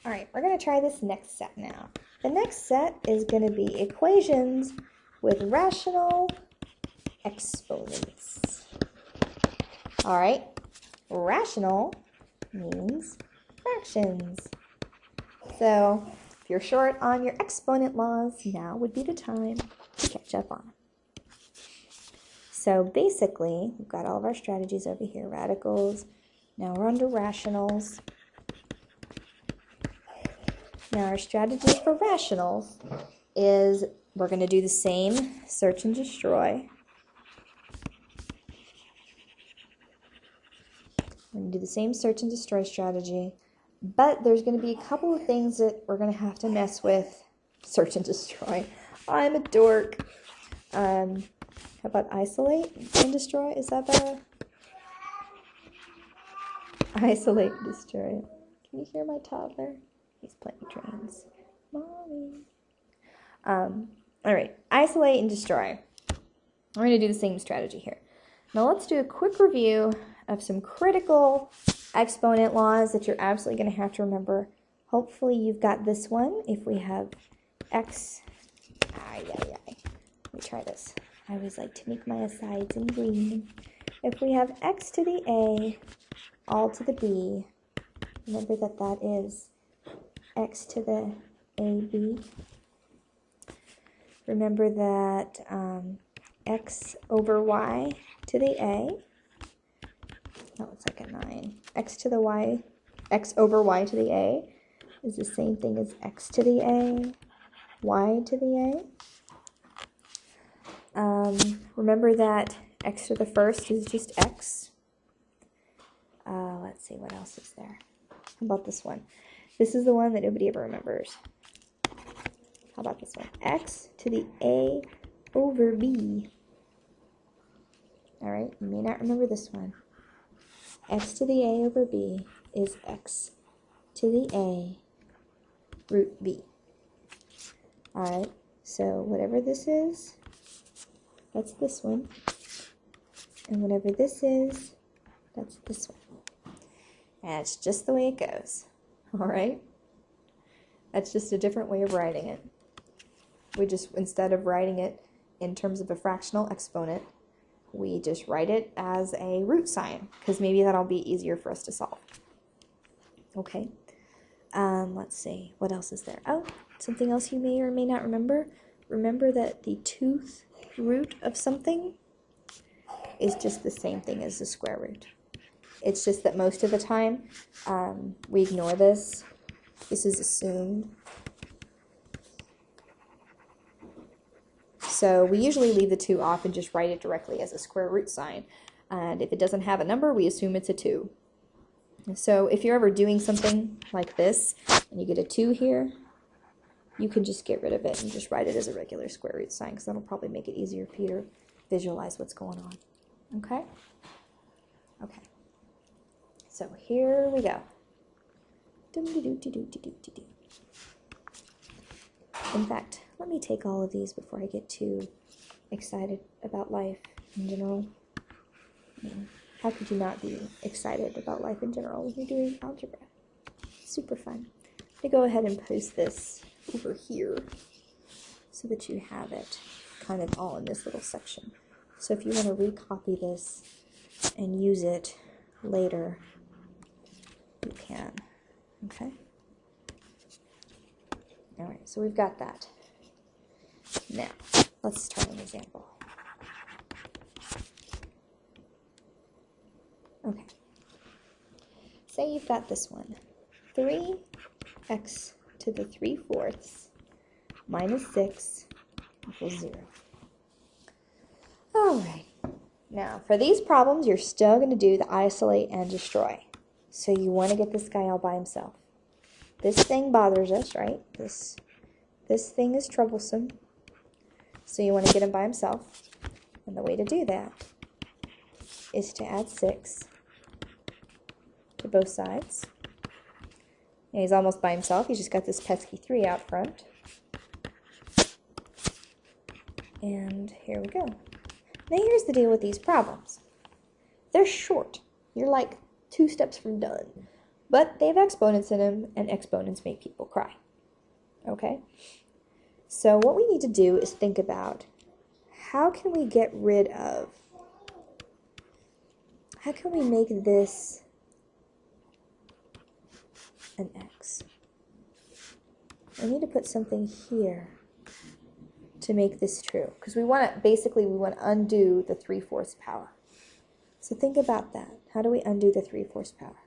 All right, we're going to try this next set now. The next set is going to be equations with rational exponents. All right, rational means fractions. So if you're short on your exponent laws, now would be the time to catch up on them. So basically, we've got all of our strategies over here, radicals. Now we're under rationals. Now our strategy for rationals is we're going to do the same search and destroy. We're going to do the same search and destroy strategy, but there's going to be a couple of things that we're going to have to mess with. Search and destroy. I'm a dork. How about isolate and destroy? Is that better? Isolate and destroy. Can you hear my toddler? He's playing trains. Mommy. All right, isolate and destroy. We're going to do the same strategy here. Now let's do a quick review of some critical exponent laws that you're absolutely going to have to remember. Hopefully you've got this one. If we have x, let me try this. I always like to make my asides in green. If we have x to the a, all to the b, remember that that is x to the ab. Remember that x over y to the a, no, it's like a 9. X over y to the a is the same thing as x to the a, y to the a. Remember that x to the first is just x. Let's see, what else is there? How about this one? This is the one that nobody ever remembers. How about this one? X to the a over b. All right, you may not remember this one. X to the a over b is x to the a root b. All right, so whatever this is, that's this one. And whatever this is, that's this one. And it's just the way it goes. All right? That's just a different way of writing it. We just, instead of writing it in terms of a fractional exponent, we just write it as a root sign, because maybe that'll be easier for us to solve. Okay. Let's see. What else is there? Oh, something else you may or may not remember. Remember that the tooth root of something is just the same thing as the square root. It's just that most of the time we ignore this. This is assumed. So we usually leave the 2 off and just write it directly as a square root sign. And if it doesn't have a number, we assume it's a 2. So if you're ever doing something like this, and you get a 2 here, you can just get rid of it and just write it as a regular square root sign, because that'll probably make it easier for you to visualize what's going on. Okay? Okay. So here we go. In fact, let me take all of these before I get too excited about life in general. I mean, how could you not be excited about life in general when you're doing algebra? Super fun. I'm going to go ahead and post this over here so that you have it kind of all in this little section. So if you want to recopy this and use it later, you can. Okay? Alright, so we've got that. Now, let's try an example. Okay. Say you've got this one. 3x to the 3/4 minus 6 equals 0. Alright. Now, for these problems, you're still going to do the isolate and destroy. So you want to get this guy all by himself. This thing bothers us, right? This thing is troublesome. So you want to get him by himself. And the way to do that is to add 6 to both sides. And he's almost by himself. He's just got this pesky 3 out front. And here we go. Now here's the deal with these problems. They're short. You're like 2 steps from done. but they have exponents in them, and exponents make people cry. Okay? So what we need to do is think about how can we make this an x? I need to put something here to make this true, because we want to undo the 3/4 power. So think about that. How do we undo the 3/4 power?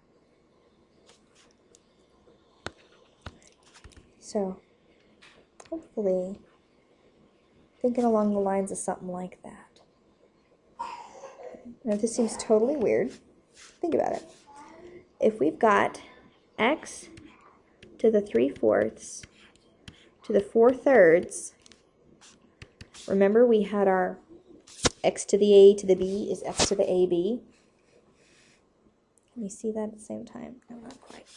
So hopefully thinking along the lines of something like that. Now if this seems totally weird, think about it. If we've got x to the 3/4 to the 4/3, remember we had our x to the a to the b is x to the ab. Can you see that at the same time? No, not quite.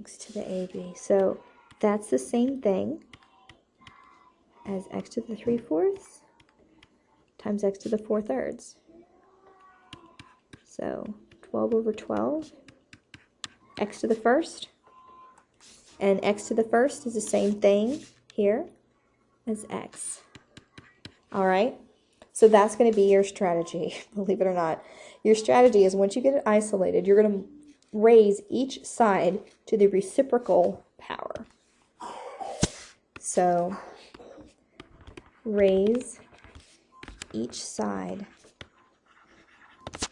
X to the ab. So that's the same thing as x to the 3/4 times x to the 4/3. So 12/12, x to the first, and x to the first is the same thing here as x. All right? So that's going to be your strategy, believe it or not. Your strategy is once you get it isolated, you're going to raise each side to the reciprocal power. So raise each side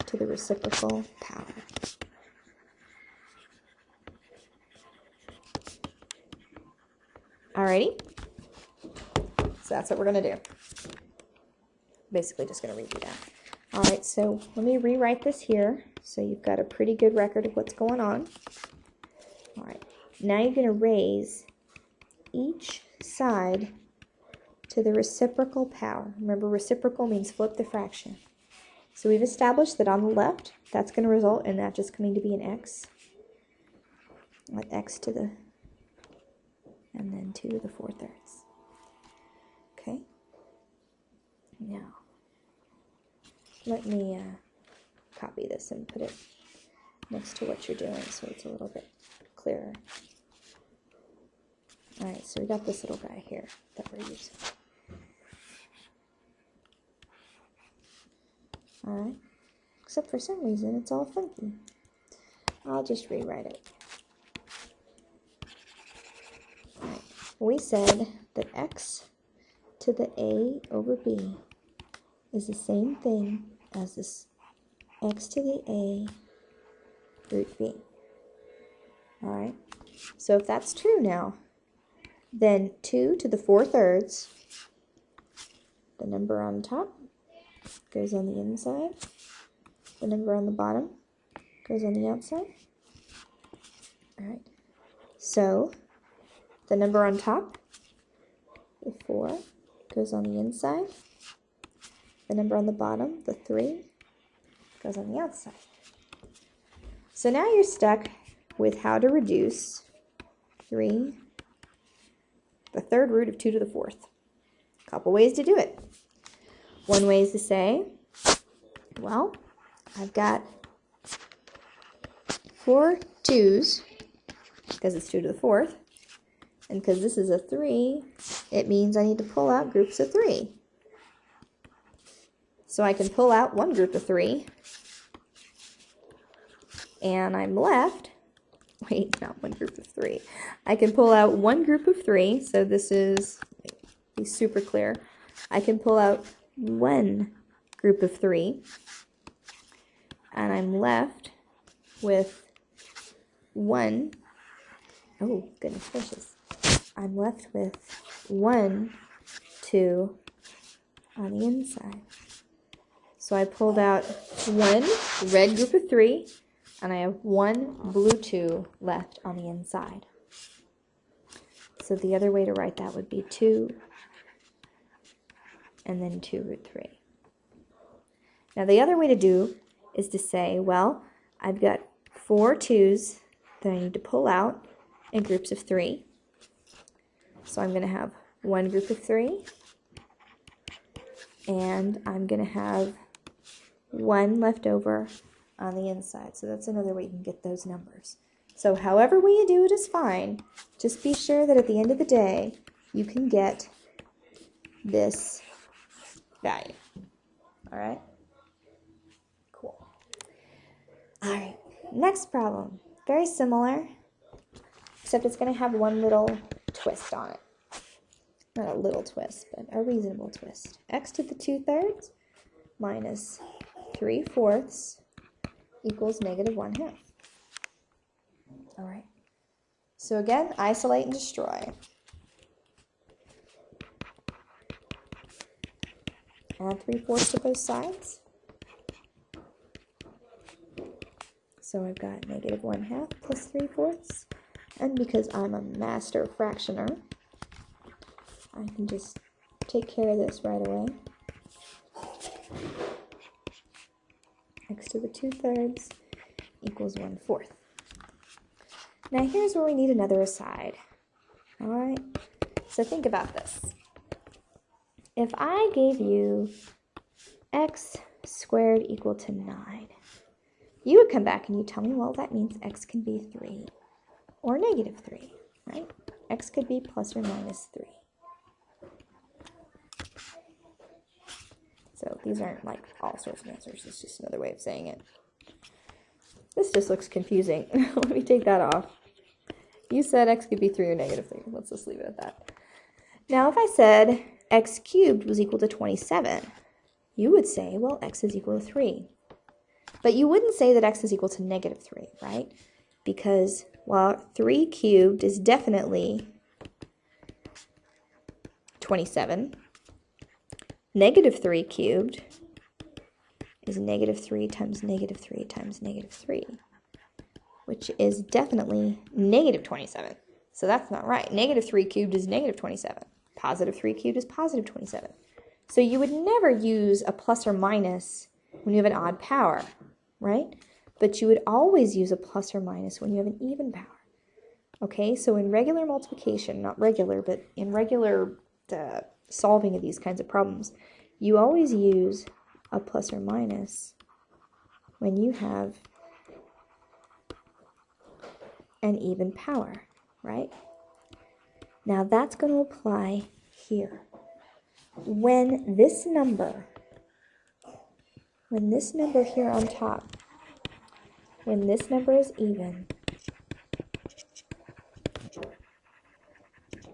to the reciprocal power. Alrighty? So that's what we're going to do. Basically just going to redo that. Alright, so let me rewrite this here so you've got a pretty good record of what's going on. Alright, now you're going to raise each side to the reciprocal power. Remember, reciprocal means flip the fraction. So we've established that on the left, that's going to result in that just coming to be an x. With x to the, and then 2 to the 4/3. Okay? Now, let me copy this and put it next to what you're doing so it's a little bit clearer. Alright, so we got this little guy here that we're using. Alright, except for some reason it's all funky. I'll just rewrite it. Alright, we said that x to the a over b is the same thing as this x to the a root b. Alright, so if that's true now, then 2 to the 4/3, the number on top goes on the inside, the number on the bottom goes on the outside. Alright, so the number on top, the 4, goes on the inside. The number on the bottom, the 3, goes on the outside. So now you're stuck with how to reduce 3, the 3rd root of 2 to the 4th. A couple ways to do it. One way is to say, well, I've got 4 2's, because it's 2 to the 4th, and because this is a 3, it means I need to pull out groups of 3. So I can pull out one group of 3, and I'm left, wait, not one group of 3. I can pull out one group of 3, so this is, be super clear. I can pull out one group of 3, and I'm left with one, oh goodness gracious, I'm left with 1, 2 on the inside. So I pulled out one red group of 3, and I have one blue 2 left on the inside. So the other way to write that would be 2, and then 2 root 3. Now the other way to do is to say, well, I've got 4 2's that I need to pull out in groups of 3. So I'm going to have one group of 3, and I'm going to have one left over on the inside. So that's another way you can get those numbers. So however way you do it is fine. Just be sure that at the end of the day, you can get this value. All right? Cool. All right, next problem. Very similar, except it's going to have one little twist on it. Not a little twist, but a reasonable twist. X to the 2/3 minus 3/4 equals -1/2. All right. So again, isolate and destroy. Add 3/4 to both sides. So I've got -1/2 plus 3/4. And because I'm a master fractioner, I can just take care of this right away. X to the 2/3 equals 1/4. Now here's where we need another aside. All right, so think about this. If I gave you x squared equal to 9, you would come back and you tell me, well, that means x can be 3 or -3, right? X could be plus or minus 3. So these aren't like all sorts of answers. It's just another way of saying it. This just looks confusing. Let me take that off. You said x could be 3 or -3. Let's just leave it at that. Now, if I said x cubed was equal to 27, you would say, well, x is equal to 3. But you wouldn't say that x is equal to -3, right? Because, well, 3 cubed is definitely 27. -3 cubed is -3 times -3 times -3, which is definitely -27. So that's not right. -3 cubed is -27. +3 cubed is +27. So you would never use a plus or minus when you have an odd power, right? But you would always use a plus or minus when you have an even power. Okay, so in regular multiplication, not regular, but in regular solving of these kinds of problems, you always use a plus or minus when you have an even power, right? Now that's going to apply here. When this number here on top, when this number is even,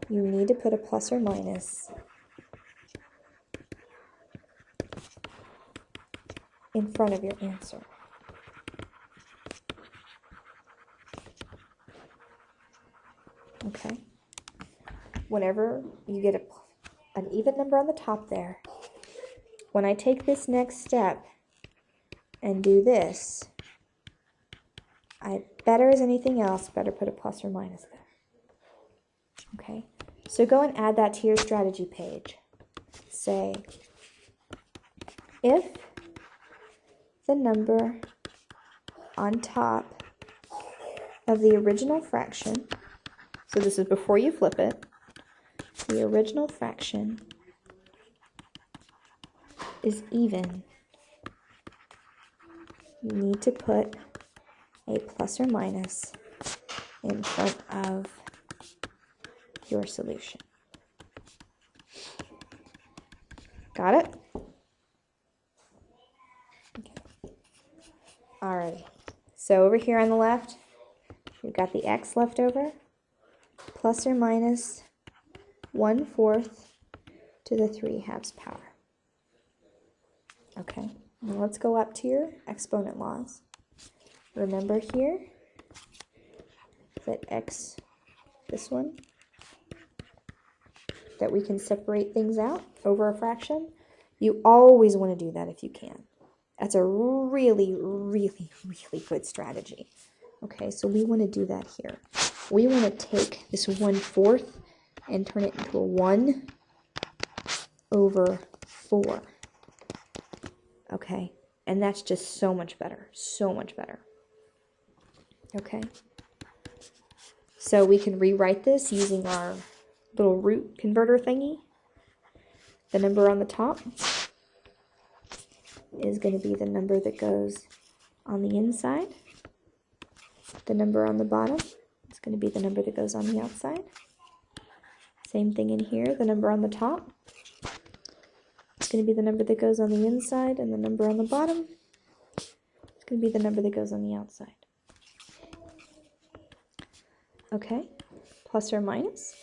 you need to put a plus or minus in front of your answer. Okay? Whenever you get an even number on the top there, when I take this next step and do this, I better as anything else, better put a plus or minus there. Okay? So go and add that to your strategy page. Say, if the number on top of the original fraction, so this is before you flip it, the original fraction is even, you need to put a plus or minus in front of your solution. Got it? Okay. Alrighty. So over here on the left, we've got the x left over, plus or minus 1/4 to the 3/2 power. Okay, now let's go up to your exponent laws. Remember here that x, this one, that we can separate things out over a fraction. You always want to do that if you can. That's a really, really, really good strategy. Okay, so we want to do that here. We want to take this 1/4 and turn it into a 1/4. Okay, and that's just so much better, so much better. Okay, so we can rewrite this using our little root converter thingy. The number on the top is going to be the number that goes on the inside. The number on the bottom is going to be the number that goes on the outside. Same thing in here, the number on the top. It's going to be the number that goes on the inside, and the number on the bottom is going to be the number that goes on the outside. Okay, plus or minus.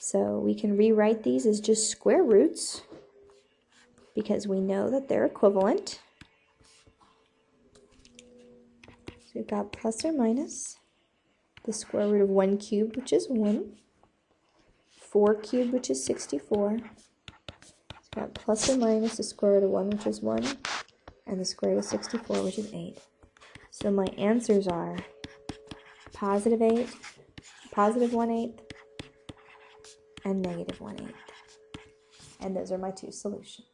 So we can rewrite these as just square roots because we know that they're equivalent. So we've got plus or minus the square root of 1 cubed, which is 1, 4 cubed, which is 64. So we've got plus or minus the square root of 1, which is 1, and the square root of 64, which is 8. So my answers are positive 8, positive 1/8, and negative 1/8. And those are my two solutions.